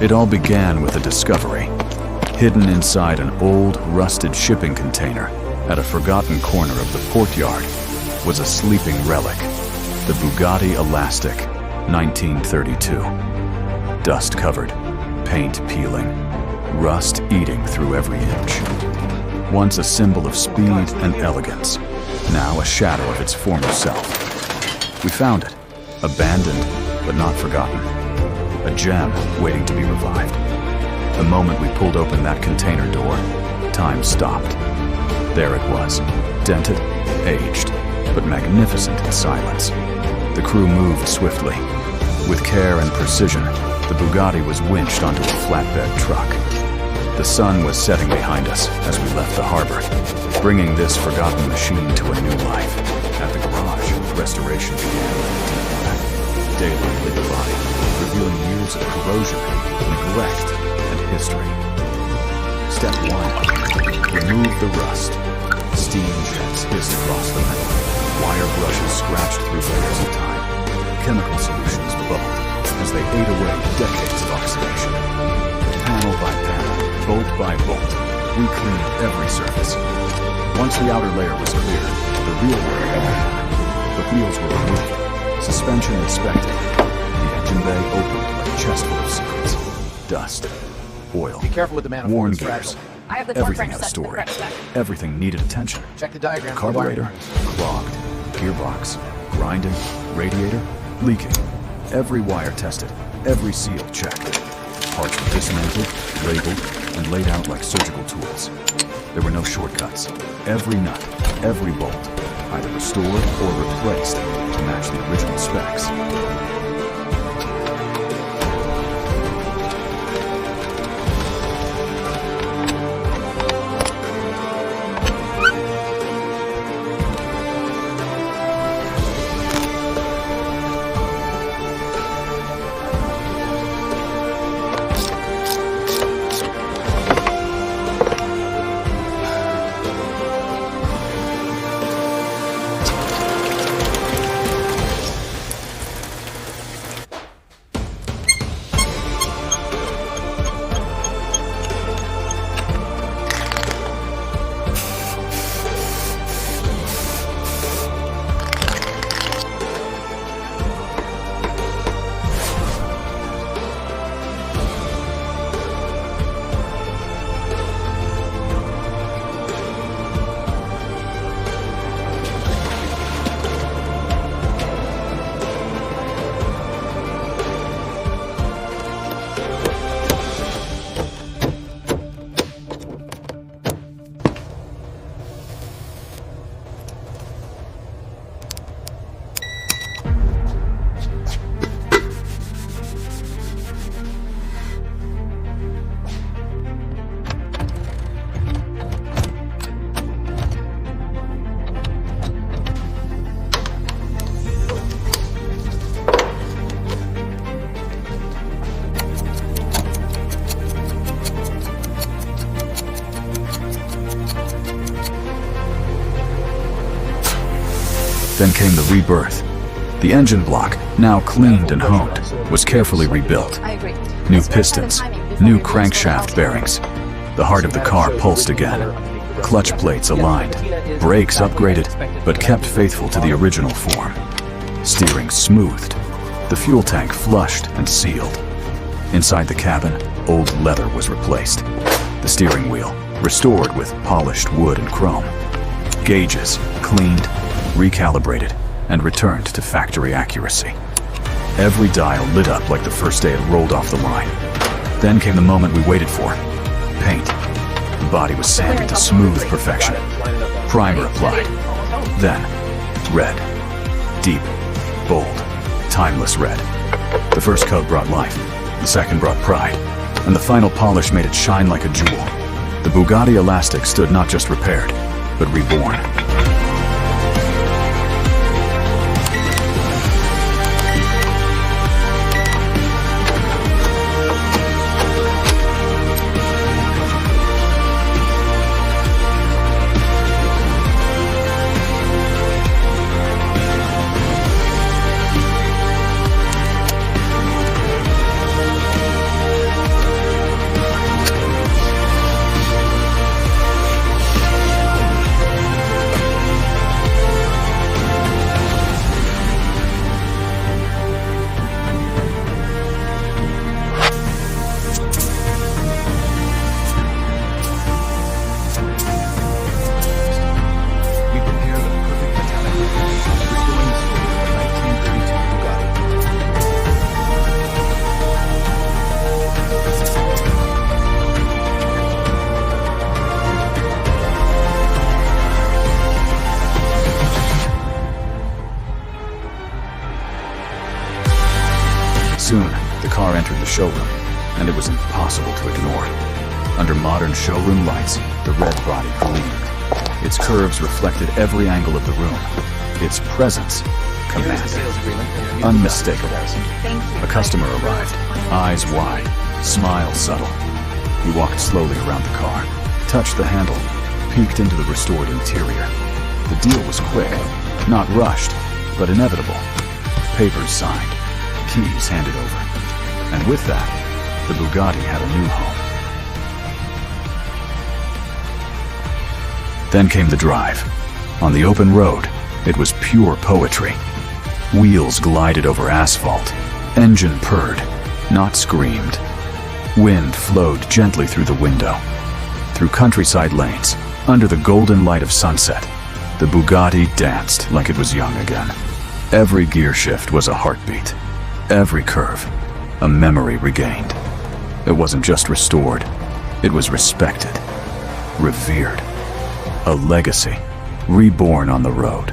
It all began with a discovery. Hidden inside an old, rusted shipping container at a forgotten corner of the port yard was a sleeping relic, the Bugatti Atlantic, 1932. Dust covered, paint peeling, rust eating through every inch. Once a symbol of speed and elegance, now a shadow of its former self. We found it, abandoned but not forgotten. A gem waiting to be revived. The moment we pulled open that container door, time stopped. There it was, dented, aged, but magnificent in silence. The crew moved swiftly. With care and precision, the Bugatti was winched onto a flatbed truck. The sun was setting behind us as we left the harbor, bringing this forgotten machine to a new life. At the garage, restoration began with a deep breath. Daylight lit the body, revealing years of corrosion, neglect, and history. Step 1. Remove the rust. Steam jets hissed across the metal. Wire brushes scratched through layers of time. Chemical solutions bubbled as they ate away decades of oxidation. Panel by panel, bolt by bolt, we cleaned every surface. Once the outer layer was cleared, the real work began. The wheels were removed, suspension inspected. The engine bay opened like a chest full of secrets. Dust, oil, be careful with the manifold. worn It's gears. fragile. I have the Everything had a story. Everything needed attention. Check the diagram. Carburetor, clogged. Gearbox, grinding. Radiator, leaking. Every wire tested. Every seal checked. Parts were dismantled, labeled, and laid out like surgical tools. There were no shortcuts. Every nut, every bolt, either restored or replaced to match the original specs. Then came the rebirth. The engine block, now cleaned and honed, was carefully rebuilt. New pistons, new crankshaft bearings. The heart of the car pulsed again. Clutch plates aligned, brakes upgraded, but kept faithful to the original form. Steering smoothed, the fuel tank flushed and sealed. Inside the cabin, old leather was replaced. The steering wheel, restored with polished wood and chrome. Gauges, cleaned, recalibrated, and returned to factory accuracy. Every dial lit up like the first day it rolled off the line. Then came the moment we waited for. Paint. The body was sanded to smooth perfection. Primer applied. Then, red. Deep, bold, timeless red. The first coat brought life. The second brought pride. And the final polish made it shine like a jewel. The Bugatti Atlantic stood not just repaired, but reborn. car entered the showroom, and it was impossible to ignore. Under modern showroom lights, the red body gleamed. Its curves reflected every angle of the room. Its presence commanding, unmistakable. A customer arrived, eyes wide, smile subtle. He walked slowly around the car, touched the handle, peeked into the restored interior. The deal was quick, not rushed, but inevitable. Papers signed, keys handed over. And with that, the Bugatti had a new home. Then came the drive. On the open road, it was pure poetry. Wheels glided over asphalt. Engine purred, not screamed. Wind flowed gently through the window. Through countryside lanes, under the golden light of sunset, the Bugatti danced like it was young again. Every gear shift was a heartbeat. Every curve, a memory regained. It wasn't just restored, it was respected, revered. A legacy, reborn on the road.